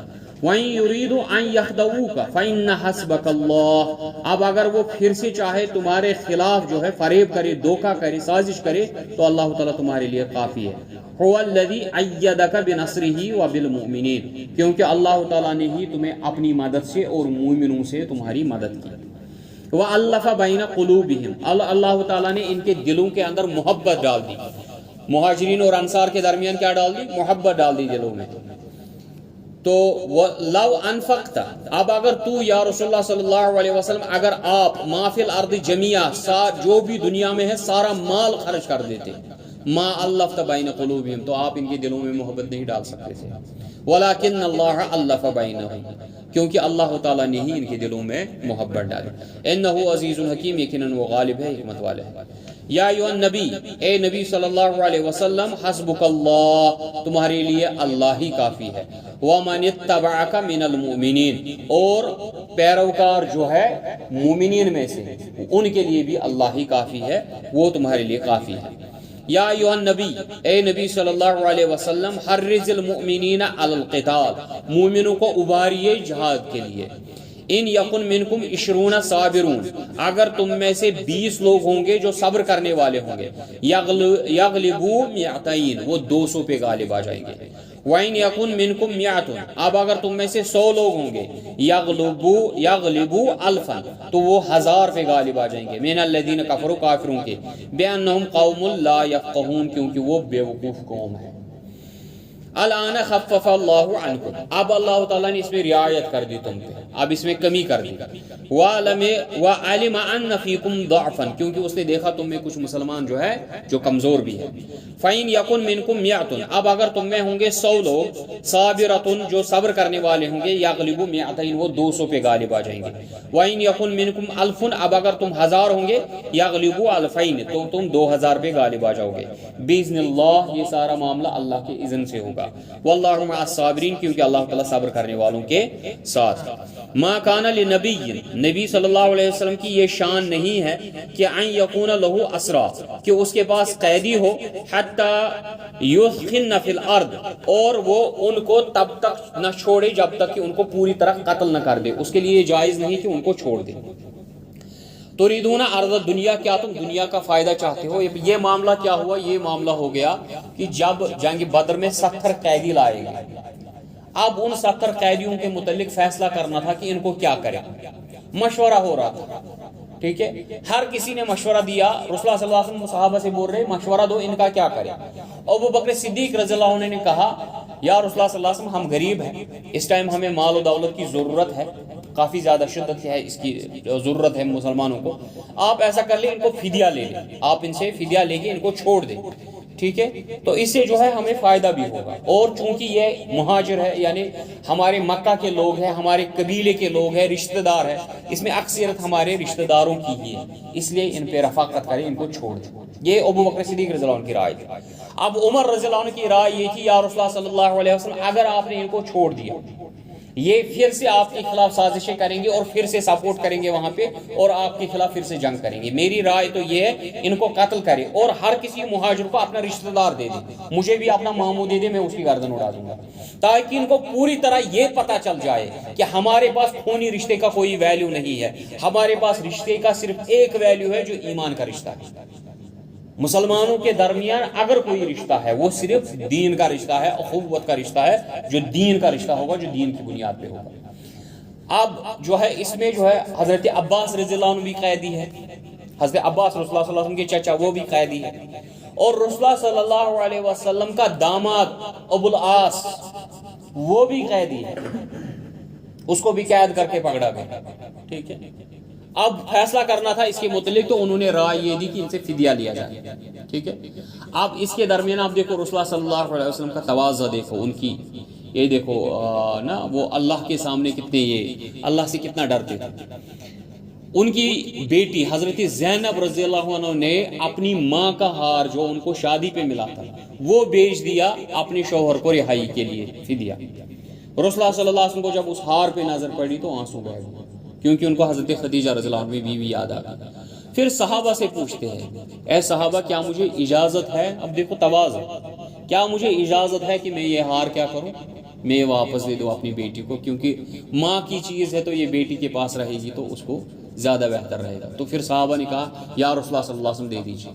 وَإِن يُرِيدُوا أَن يَخْدَعُوكَ فَإِنَّ حَسْبَكَ اللَّهُ، اب اگر وہ پھر سے چاہے تمہارے خلاف جو ہے فریب کرے، دھوکہ کرے، سازش کرے، تو اللہ تعالیٰ تمہارے لیے کافی ہے. هُوَ الَّذِي أَيَّدَكَ بِنَصْرِهِ وَبِالْمُؤْمِنِينَ، کیونکہ اللہ تعالیٰ نے ہی تمہیں اپنی مدد سے اور مومنوں سے تمہاری مدد کی. وَأَلَّفَ بَيْنَ قُلُوبِهِمْ، اللہ تعالیٰ نے ان کے دلوں کے اندر محبت ڈال دی. مہاجرین اور انصار کے درمیان کیا ڈال دی؟ محبت ڈال دی دلوں میں. تو لو انفقت، اب اگر تو یا رسول اللہ صلی اللہ علیہ وسلم، اگر آپ ما فی الارض جمیعا، جو بھی دنیا میں ہے سارا مال خرچ کر دیتے، ما الفت بین قلوبہم، تو آپ ان کے دلوں میں محبت نہیں ڈال سکتے تھے. ولکن اللہ الف بینہم، کیونکہ اللہ تعالیٰ نے ہی ان کے دلوں میں محبت ڈالی. انہ عزیز حکیم، یقیناً وہ غالب ہے، حکمت والے ہے. یا ایھا النبی، اے نبی صلی اللہ علیہ وسلم، حسبک اللہ، تمہارے لیے اللہ ہی کافی ہے. ومن اتبعک من المؤمنین، اور پیروکار جو ہے مومنین میں سے، ان کے لیے بھی اللہ ہی کافی ہے، وہ تمہارے لیے کافی ہے. یا ایھا النبی، اے نبی صلی اللہ علیہ وسلم، حرض المؤمنین علی القتال، مومنوں کو اباریے جہاد کے لیے. ان یکن منکم 20 صابرون، اگر تم میں سے 20 لوگ ہوں گے جو صبر کرنے والے ہوں گے، یغلبوا 200، وہ 200 پہ غالب آ جائیں گے. وَإِن يَكُن مِّنكُم 100، اب اگر تم میں سے 100 لوگ ہوں گے، یغلبوا 1000، تو وہ 1000 پہ غالب آ جائیں گے. من الذین کفروا، کافروں کے، بأنہم قوم لا یفقہون، کیونکہ وہ بے وقوف قوم ہے. الآن خفف اللہ عنکم، اب اللہ تعالیٰ نے اس میں رعایت کر دی تم پہ، اب اس میں کمی کر دی. وَعَلِمَ أَنَّ فِيكُمْ ضَعْفًا، کیونکہ اس نے دیکھا تم میں کچھ مسلمان جو ہے جو کمزور بھی ہے. فَإِن يَكُن مِّنكُم 100، اب اگر تم میں ہوں گے 100 لوگ، صابرۃ، جو صبر کرنے والے ہوں گے، یغلبوا 200، وہ 200 پہ غالب آ جائیں گے. وَإِن يَكُن مِّنكُم 1000، اب اگر تم 1000 ہوں گے، یغلبوا 2000، تو تم 2000 پہ غالب آ جاؤ گے. بِإِذْنِ اللَّهِ، یہ سارا معاملہ اللہ کے اذن سے ہوگا. واللہ مع الصابرین، کیونکہ اللہ تعالیٰ صبر کرنے والوں کے ساتھ. ما کان لنبی، نبی صلی اللہ علیہ وسلم کی یہ شان نہیں ہے کہ ان یکون لہ اسرا، کہ اس کے پاس قیدی ہو، حتی یثخن فی الارض، اور وہ ان کو تب تک نہ چھوڑے جب تک کہ ان کو پوری طرح قتل نہ کر دے. اس کے لیے جائز نہیں کہ ان کو چھوڑ دے. تریدون عرض الدنیا، کیا تم دنیا کا فائدہ چاہتے ہو؟ یہ معاملہ کیا ہوا؟ یہ معاملہ ہو گیا کہ جب جنگ بدر میں 70 قیدی لائے گئے، اب ان 70 قیدیوں کے متعلق فیصلہ کرنا تھا کہ ان کو کیا کرے. مشورہ ہو رہا تھا، ٹھیک ہے، ہر کسی نے مشورہ دیا. رسول اللہ صلی اللہ علیہ وسلم صحابہ سے بول رہے مشورہ دو، ان کا کیا کرے. ابو بکر صدیق رضی اللہ عنہ نے کہا یا رسول اللہ صلی اللہ علیہ وسلم، ہم غریب ہیں، اس ٹائم ہمیں مال و دولت کی ضرورت ہے، کافی زیادہ شدت ہے، اس کی ضرورت ہے مسلمانوں کو. آپ ایسا کر لیں، ان کو فدیہ لے لیں، آپ ان سے فدیہ لے کے ان کو چھوڑ دیں، ٹھیک ہے، تو اس سے جو ہے ہمیں فائدہ بھی ہوگا، اور چونکہ یہ مہاجر ہے یعنی ہمارے مکہ کے لوگ ہیں، ہمارے قبیلے کے لوگ ہیں، رشتہ دار ہے، اس میں اکثریت ہمارے رشتہ داروں کی ہی ہے، اس لیے ان پہ رفاقت کریں، ان کو چھوڑ دیں۔ یہ ابو بکر صدیق رضی اللہ عنہ کی رائے تھی۔ اب عمر رضی اللہ عنہ کی رائے یہ تھی، یا رسول اللہ صلی اللہ علیہ وسلم اگر آپ نے ان کو چھوڑ دیا، یہ پھر سے آپ کے خلاف سازشیں کریں گے اور پھر سے سپورٹ کریں گے وہاں پہ، اور آپ کے خلاف پھر سے جنگ کریں گے، میری رائے تو یہ ہے ان کو قتل کرے اور ہر کسی مہاجر کو اپنا رشتہ دار دے دے، مجھے بھی اپنا ماموں دے دے، میں اس کی گردن اڑا دوں گا، تاکہ ان کو پوری طرح یہ پتہ چل جائے کہ ہمارے پاس خونی رشتے کا کوئی ویلیو نہیں ہے، ہمارے پاس رشتے کا صرف ایک ویلیو ہے جو ایمان کا رشتہ ہے۔ مسلمانوں کے درمیان اگر کوئی رشتہ ہے وہ صرف دین کا رشتہ ہے، اخوت کا رشتہ ہے، جو دین کا رشتہ ہوگا، جو دین کی بنیاد پہ ہوگا۔ اب جو ہے اس میں جو ہے حضرت عباس رضی اللہ عنہ بھی قیدی ہے، حضرت عباس رسول اللہ صلی اللہ علیہ وسلم کے چچا وہ بھی قیدی ہے، اور رسول اللہ صلی اللہ علیہ وسلم کا داماد ابو العاص وہ بھی قیدی ہے، اس کو بھی قید کر کے پکڑا گیا، ٹھیک ہے۔ اب فیصلہ کرنا تھا اس کے متعلق، تو انہوں نے رائے یہ دی کہ ان سے فدیہ لیا جائے، ٹھیک ہے۔ اب اس کے درمیان آپ دیکھو رسول اللہ صلی اللہ علیہ وسلم کا تواضع دیکھو، ان کی یہ دیکھو نا، وہ اللہ کے سامنے کتنے یہ اللہ سے کتنا ڈرتے تھے۔ ان کی بیٹی حضرت زینب رضی اللہ عنہ نے اپنی ماں کا ہار جو ان کو شادی پہ ملا تھا وہ بیچ دیا اپنے شوہر کو رہائی کے لیے، فدیہ۔ رسول اللہ صلی اللہ علیہ وسلم کو جب اس ہار پہ نظر پڑی تو آنسو بہہ گئے، کیونکہ ان کو حضرت خدیجہ رضی اللہ عنہ بیوی یاد آ گئی۔ پھر صحابہ سے پوچھتے ہیں، اے صحابہ کیا مجھے اجازت ہے، اب دیکھو تواضع، کیا مجھے اجازت ہے کہ میں یہ ہار کیا کروں، میں یہ واپس دے دوں اپنی بیٹی کو، کیونکہ ماں کی چیز ہے تو یہ بیٹی کے پاس رہے گی تو اس کو زیادہ بہتر رہے گا۔ تو پھر صحابہ نے کہا یا رسول اللہ صلی اللہ علیہ وسلم دے دیجیے۔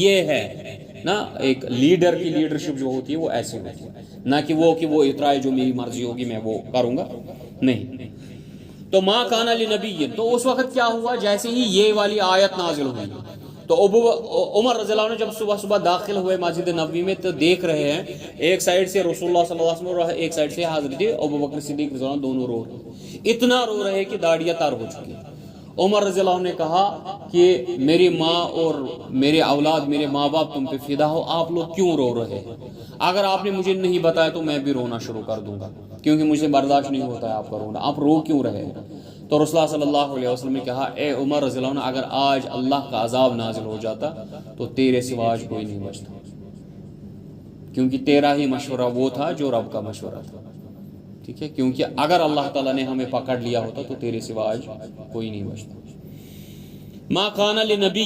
یہ ہے نا ایک لیڈر کی لیڈرشپ جو ہوتی ہے وہ ایسی ہوتی ہے، نہ کہ وہ اترائے جو میری مرضی ہوگی میں وہ کروں گا، نہیں۔ تو ما کان لنبی، تو اس وقت کیا ہوا، جیسے ہی یہ والی آیت نازل ہوئی تو عمر رضی اللہ عنہ جب صبح صبح داخل ہوئے مسجد نبوی میں تو دیکھ رہے ہیں ایک سائڈ سے رسول اللہ صلی اللہ علیہ وسلم اور ایک سائڈ سے حضرت ابو بکر صدیق رضی اللہ عنہ، دونوں رو رہے، اتنا رو رہے کہ داڑیاں تر ہو چکی۔ عمر رضی اللہ عنہ نے کہا کہ میری ماں اور میرے اولاد، میرے ماں باپ تم پہ فدا ہو، آپ لوگ کیوں رو رہے ہیں؟ اگر آپ نے مجھے نہیں بتایا تو میں بھی رونا شروع کر دوں گا، کیونکہ مجھے برداشت نہیں ہوتا ہے آپ کا رونا، آپ رو کیوں رہے ہیں؟ تو رسول اللہ صلی اللہ علیہ وسلم نے کہا اے عمر رضی اللہ عنہ، اگر آج اللہ کا عذاب نازل ہو جاتا تو تیرے سوا آج کوئی نہیں بچتا، کیونکہ تیرا ہی مشورہ وہ تھا جو رب کا مشورہ تھا، ٹھیک ہے، کیونکہ اگر اللہ تعالیٰ نے ہمیں پکڑ لیا ہوتا تو تیرے سوا آج کوئی نہیں بچتا۔ ما کان لنبی،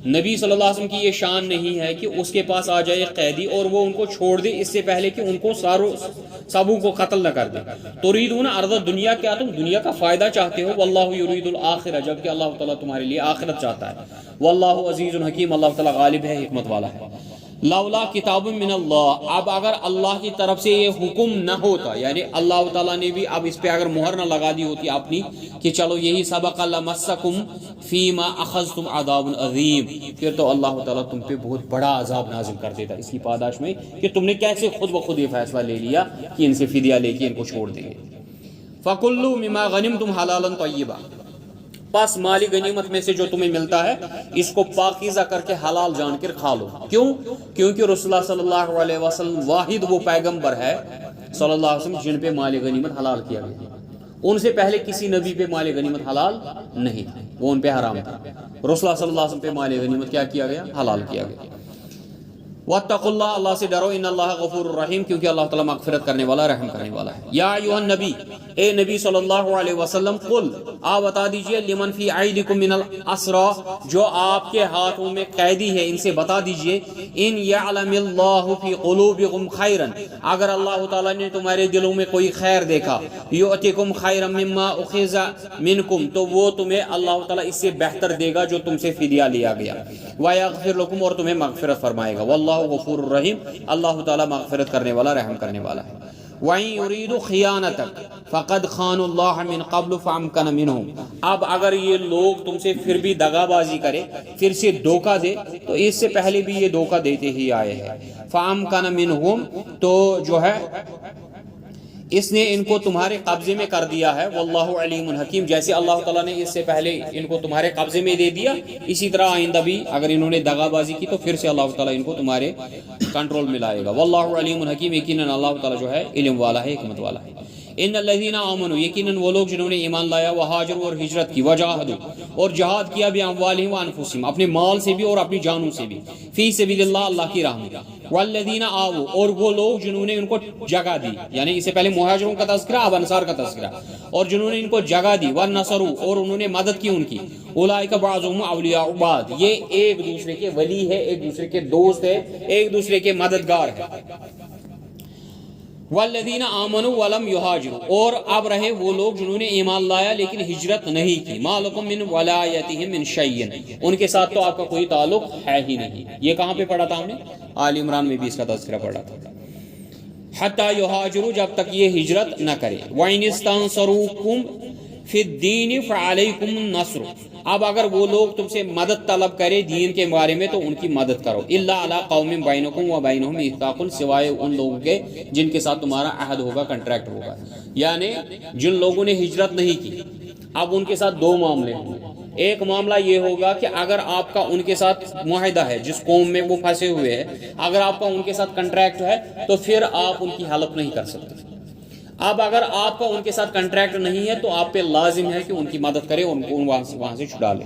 نبی صلی اللہ علیہ وسلم کی یہ شان نہیں ہے کہ اس کے پاس آ جائے قیدی اور وہ ان کو چھوڑ دے اس سے پہلے کہ ان کو سبوں کو قتل نہ کر دے۔ تريدون عرض الدنیا، کیا تم دنیا کا فائدہ چاہتے ہو، واللہ یرید الآخرہ، جبکہ اللہ تعالیٰ تمہارے لیے آخرت چاہتا ہے، واللہ عزیز حکیم، اللہ تعالیٰ غالب ہے، حکمت والا ہے۔ لولا کتاب من اللہ، اب اگر اللہ کی طرف سے یہ حکم نہ ہوتا، یعنی اللہ تعالیٰ نے بھی اب اس پہ اگر مہر نہ لگا دی ہوتی اپنی کہ چلو یہی سبق، لمسکم فیما اخذتم عذاب عظیم، پھر تو اللہ تعالیٰ تم پہ بہت بڑا عذاب نازل کر دیتا اس کی پاداش میں کہ تم نے کیسے خود بخود یہ فیصلہ لے لیا کہ ان سے فدیہ لے کے ان کو چھوڑ دیں گے۔ فَكُلُّوا مِمَّا غَنِمْتُمْ حَلَالًا طَيِّبًا، پس مالی غنیمت میں سے جو تمہیں ملتا ہے اس کو پاکیزہ کر کے حلال جان کر کھا لو۔ کیوں؟ کیونکہ رسول اللہ صلی اللہ علیہ وسلم واحد وہ پیغمبر ہے صلی اللہ علیہ وسلم جن پہ مالی غنیمت حلال کیا گیا، ان سے پہلے کسی نبی پہ مالی غنیمت حلال نہیں تھا، وہ ان پہ حرام تھا۔ رسول اللہ صلی اللہ علیہ وسلم پہ مالی غنیمت کیا کیا گیا، حلال کیا گیا۔ واتقوا اللہ، اللہ سے ڈرو، ان اللہ غفور الرحیم، کیونکہ اللہ تعالیٰ مغفرت کرنے والا، رحم کرنے والا ہے۔ یا ایھا النبی، اے نبی صلی اللہ علیہ وسلم، قل، آپ بتا دیجئے، لمن فی ایدیکم من الاسری، جو آپ کے ہاتھوں میں قیدی ہے ان سے بتا دیجئے، ان یعلم اللہ فی قلوبکم خیرا، اگر اللہ تعالیٰ نے تمہارے دلوں میں کوئی خیر دیکھا، یؤتکم خیرا مما اخذ منکم، تو وہ تمہیں اللہ تعالیٰ اس سے بہتر دے گا جو تم سے فدیہ لیا گیا، ویغفر لکم، اور تمہیں مغفرت فرمائے گا، واللہ غفور الرحیم، اللہ تعالیٰ مغفرت کرنے والا، رحم کرنے والا ہے۔ وَإِن يُرِيدُوا خِيَانَتَكَ فَقَدْ خَانُوا اللَّهَ مِن قَبْلُ فَأَمْكَنَ مِنْهُمْ، اب اگر یہ لوگ تم سے پھر بھی دغا بازی کرے، پھر سے دھوکہ دے، تو اس سے پہلے بھی یہ دھوکہ دیتے ہی آئے ہیں۔ فَأَمْكَنَ مِنْهُمْ، تو جو ہے اس نے ان کو تمہارے قبضے میں کر دیا ہے، واللہ علیم حکیم، جیسے اللہ تعالیٰ نے اس سے پہلے ان کو تمہارے قبضے میں دے دیا، اسی طرح آئندہ بھی اگر انہوں نے دغا بازی کی تو پھر سے اللہ تعالیٰ ان کو تمہارے کنٹرول میں لائے گا۔ واللہ علیم حکیم، یقیناً اللہ تعالیٰ جو ہے علم والا ہے، حکمت والا ہے۔ ان الذین آمنوا، یقیناً وہ لوگ جنہوں نے ایمان لایا، وہاجروا اور ہجرت کی، وجاہدوا اور جہاد کیا، باموالہم وانفسہم اپنے مال سے بھی اور اپنی جانوں سے بھی، فی سبیل اللہ اللہ کی راہ میں، والذین آووا اور وہ لوگ جنہوں نے ان کو جگہ دی، یعنی اس سے پہلے مہاجروں کا تذکرہ اب انصار کا تذکرہ، اور جنہوں نے ان کو جگہ دی، ونصروا اور انہوں نے مدد کی ان کی، اولئک بعضهم اولیاء بعض، یہ ایک دوسرے کے ولی ہے، ایک دوسرے کے دوست ہے، ایک دوسرے کے مددگار ہے۔ والذین آمنوا ولم یہاجروا اور اب رہے وہ لوگ جنہوں نے ایمان لایا لیکن ہجرت نہیں کی، ما لکم من ولایتہم من شیء، ان کے ساتھ تو آپ کا کوئی تعلق ہے ہی نہیں۔ یہ کہاں پہ پڑھا تھا ہم نے؟ آل عمران میں بھی اس کا تذکرہ پڑھا تھا۔ حتی یہاجروا جب تک یہ ہجرت نہ کرے، وَإِنِ اسْتَنصَرُوكُمْ فِي الدِّينِ فَعَلَيْكُمُ النَّصْرُ اب اگر وہ لوگ تم سے مدد طلب کرے دین کے بارے میں تو ان کی مدد کرو، الا علی قوم بینکم و بینہم میثاق، سوائے ان لوگوں کے جن کے ساتھ تمہارا عہد ہوگا، کنٹریکٹ ہوگا، یعنی جن لوگوں نے ہجرت نہیں کی اب ان کے ساتھ دو معاملے ہوں گے۔ ایک معاملہ یہ ہوگا کہ اگر آپ کا ان کے ساتھ معاہدہ ہے، جس قوم میں وہ پھنسے ہوئے ہیں، اگر آپ کا ان کے ساتھ کنٹریکٹ ہے تو پھر آپ ان کی ہیلپ نہیں کر سکتے۔ اب اگر آپ کا ان کے ساتھ کنٹریکٹ نہیں ہے تو آپ پہ لازم ہے کہ ان کی مدد کرے، ان کو وہاں سے چھڑا لے۔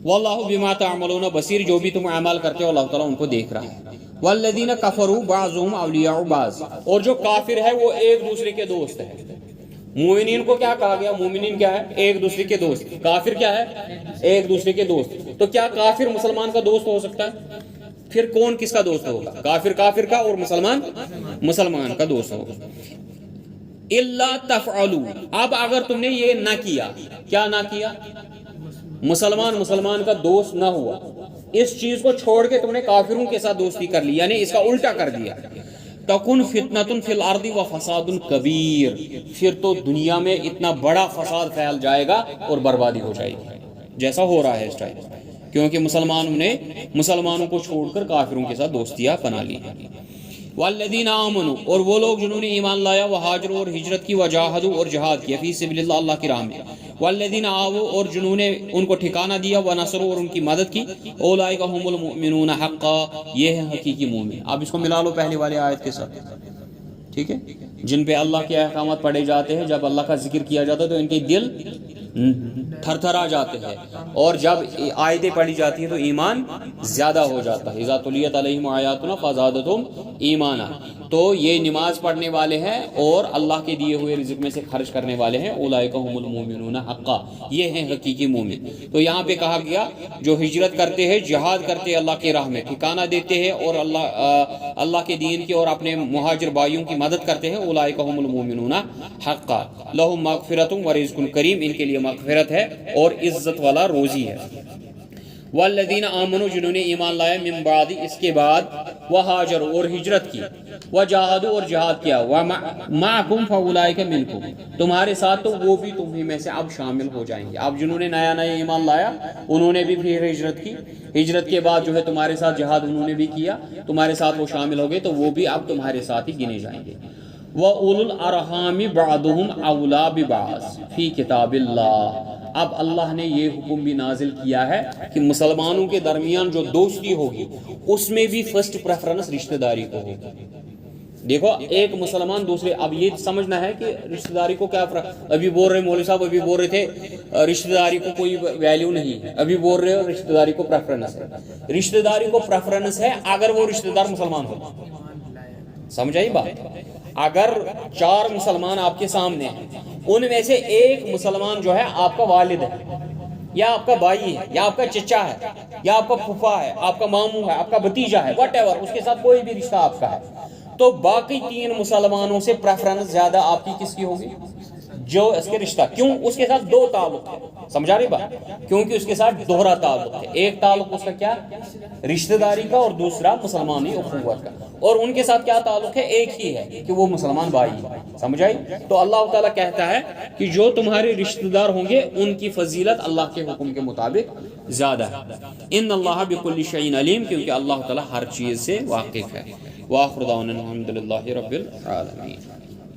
واللہ بما تعملون بصیر، جو بھی تم اعمال کرتے ہو اللہ تعالیٰ ان کو دیکھ رہا ہے۔ والذین کفروا بعضهم اولیاء بعض اور جو کافر ہے وہ ایک دوسرے کے دوست ہے۔ مومنین کو کیا کہا گیا؟ مومنین کیا ہے؟ ایک دوسرے کے دوست۔ کافر کیا ہے؟ ایک دوسرے کے دوست۔ تو کیا کافر مسلمان کا دوست ہو سکتا ہے؟ پھر کون کس کا دوست ہوگا؟ کافر کافر کا اور مسلمان مسلمان کا دوست ہوگا۔ الا تفعلوا، اب اگر تم نے یہ نہ کیا، کیا نہ کیا؟ مسلمان مسلمان کا دوست نہ ہوا، اس چیز کو چھوڑ کے تم نے کافروں کے ساتھ دوستی کر لی، یعنی اس کا الٹا کر دیا، تکن فتنۃ فی الارض وفساد کبیر، پھر تو دنیا میں اتنا بڑا فساد پھیل جائے گا اور بربادی ہو جائے گی، جیسا ہو رہا ہے اس ٹائم، کیونکہ مسلمانوں نے مسلمانوں کو چھوڑ کر کافروں کے ساتھ دوستیاں بنا لی ہیں۔ والذین آمنوا اور وہ لوگ جنہوں نے ایمان لایا، وہاجروا اور ہجرت کی، وجاہدوا اور جہاد کیا، فی سبیل اللہ اللہ کی راہ میں، والذین آووا اور جنہوں نے ان کو ٹھکانہ دیا، ونصروا اور ان کی مدد کی، اولئک ھم المؤمنون حقا، یہ ہے حقیقی مومن۔ اب اس کو ملا لو پہلے والے آیت کے ساتھ، ٹھیک ہے، جن پہ اللہ کے احکامات پڑھے جاتے ہیں، جب اللہ کا ذکر کیا جاتا ہے تو ان کے دل تھر تھر آ جاتے ہیں، اور جب آیتیں پڑھی جاتی ہیں تو ایمان زیادہ ہو جاتا ہے۔ اذا تلیت علیہم آیاتنا فزادتہم ایمانا، تو یہ نماز پڑھنے والے ہیں اور اللہ کے دیے ہوئے رزق میں سے خرچ کرنے والے ہیں، اولئک ھم المؤمنون حقا، یہ ہیں حقیقی مومن۔ تو یہاں پہ کہا گیا جو ہجرت کرتے ہیں، جہاد کرتے ہیں اللہ کی راہ میں، ٹھکانہ دیتے ہیں اور اللہ کے دین کی اور اپنے مہاجر بھائیوں کی مدد کرتے ہیں، اولئک ھم المؤمنون حقا، لہم مغفرۃ ورزق کریم، ان کے لیے مغفرت ہے اور عزت والا روزی ہے۔ والذین آمنوا جنہوں نے ایمان لایا، من بعد اس کے بعد، وہاجروا اور ہجرت کی، وجاہدوا اور جہاد کیا، معکم فاولئک منکم تمہارے ساتھ تو وہ بھی تمہیں میں سے اب شامل ہو جائیں گے۔ اب جنہوں نے نیا نیا ایمان لایا انہوں نے بھی پھر ہجرت کی، ہجرت کے بعد جو ہے تمہارے ساتھ جہاد انہوں نے بھی کیا، تمہارے ساتھ وہ شامل ہو گئے تو وہ بھی اب تمہارے ساتھ ہی گنے جائیں گے۔ وَأُولُو الْأَرْحَامِ بَعْضُهُمْ أَوْلَىٰ بِبَعْضٍ فِي کتاب اللہ، اب اللہ نے یہ حکم بھی نازل کیا ہے کہ مسلمانوں کے درمیان جو دوستی ہوگی اس میں بھی فرسٹ پریفرنس رشتہ داری کو ہوگی۔ دیکھو ایک مسلمان دوسرے، اب یہ سمجھنا ہے کہ رشتہ داری کو کیا ابھی بول رہے مولوی صاحب، ابھی بول رہے تھے رشتہ داری کو کوئی ویلیو نہیں ہے، ابھی بول رہے ہو رشتہ داری کو پریفرنس ہے۔ رشتہ داری کو پریفرنس ہے اگر وہ رشتہ دار مسلمان ہو، سمجھائی بات؟ اگر 4 مسلمان آپ کے سامنے ہیں، ان میں سے ایک مسلمان جو ہے آپ کا والد ہے یا آپ کا بھائی ہے یا آپ کا چچا ہے یا آپ کا پھوپھا ہے، آپ کا ماموں ہے، آپ کا بھتیجا ہے، واٹ ایور، اس کے ساتھ کوئی بھی رشتہ آپ کا ہے، تو باقی 3 مسلمانوں سے پریفرنس زیادہ آپ کی کس کی ہوگی؟ جو اس کے رشتہ، کیوں اس کے ساتھ دو تعلق ہے، سمجھا رہی بات؟ کیونکہ اس کے ساتھ دوہرا تعلق ہے، ایک تعلق اس کا کیا رشتہ داری کا اور دوسرا مسلمانی اخوت کا، اور ان کے ساتھ کیا تعلق ہے؟ ایک ہی ہے کہ وہ مسلمان بھائی ہیں، سمجھائی؟ تو اللہ تعالیٰ کہتا ہے کہ جو تمہارے رشتہ دار ہوں گے ان کی فضیلت اللہ کے حکم کے مطابق زیادہ ہے۔ ان اللہ بکل شیء علیم، کیونکہ اللہ تعالیٰ ہر چیز سے واقف ہے۔ وآخر دعوانا الحمد للہ رب العالمین۔